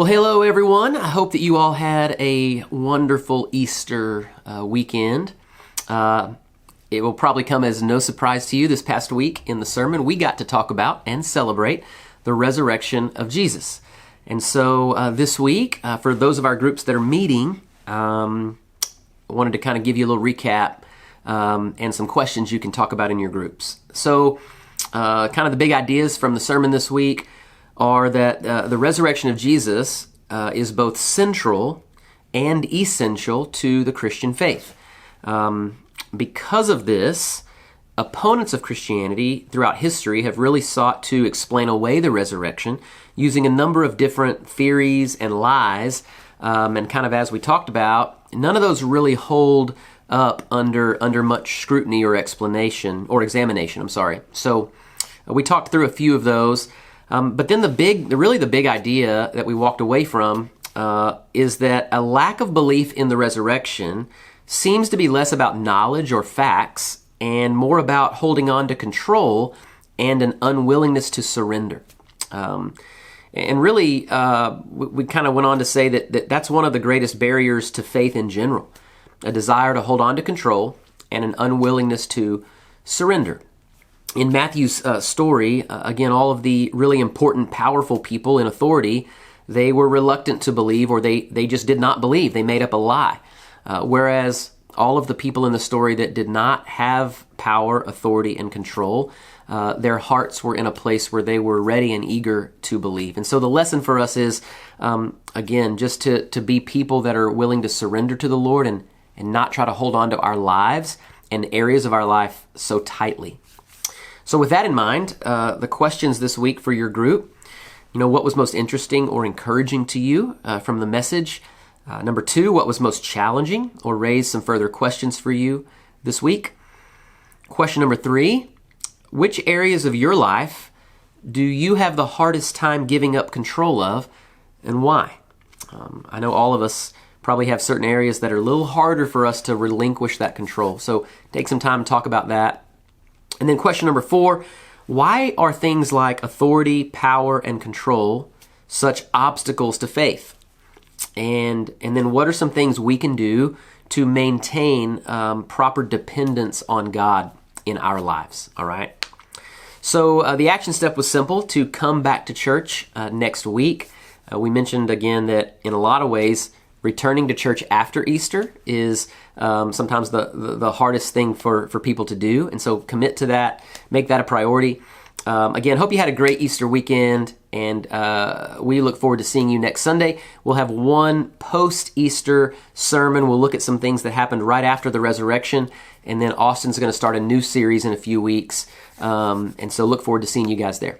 Well, hello everyone. I hope that you all had a wonderful Easter weekend. It will probably come as no surprise to you this past week in the sermon we got to talk about and celebrate the resurrection of Jesus. And so this week, for those of our groups that are meeting, I wanted to kind of give you a little recap and some questions you can talk about in your groups. So kind of the big ideas from the sermon this week are that the resurrection of Jesus is both central and essential to the Christian faith. Because of this, opponents of Christianity throughout history have really sought to explain away the resurrection using a number of different theories and lies. And kind of as we talked about, none of those really hold up under much scrutiny or examination. So we talked through a few of those. But then the big idea that we walked away from is that a lack of belief in the resurrection seems to be less about knowledge or facts and more about holding on to control and an unwillingness to surrender. And really, we kind of went on to say that that's one of the greatest barriers to faith in general, a desire to hold on to control and an unwillingness to surrender. In Matthew's story, again, all of the really important, powerful people in authority, they were reluctant to believe, or they just did not believe. They made up a lie. Whereas all of the people in the story that did not have power, authority, and control, their hearts were in a place where they were ready and eager to believe. And so the lesson for us is, again, just to be people that are willing to surrender to the Lord and not try to hold on to our lives and areas of our life so tightly. So with that in mind, the questions this week for your group, what was most interesting or encouraging to you from the message? Number 2, what was most challenging or raised some further questions for you this week? Question number 3, which areas of your life do you have the hardest time giving up control of, and why? I know all of us probably have certain areas that are a little harder for us to relinquish that control. So take some time to talk about that. And then question number 4, why are things like authority, power, and control such obstacles to faith? And then what are some things we can do to maintain proper dependence on God in our lives, all right? So the action step was simple, to come back to church next week. We mentioned again that in a lot of ways, returning to church after Easter is sometimes the hardest thing for people to do. And so commit to that, make that a priority. Again, hope you had a great Easter weekend, and we look forward to seeing you next Sunday. We'll have one post-Easter sermon. We'll look at some things that happened right after the resurrection, and then Austin's going to start a new series in a few weeks. And so look forward to seeing you guys there.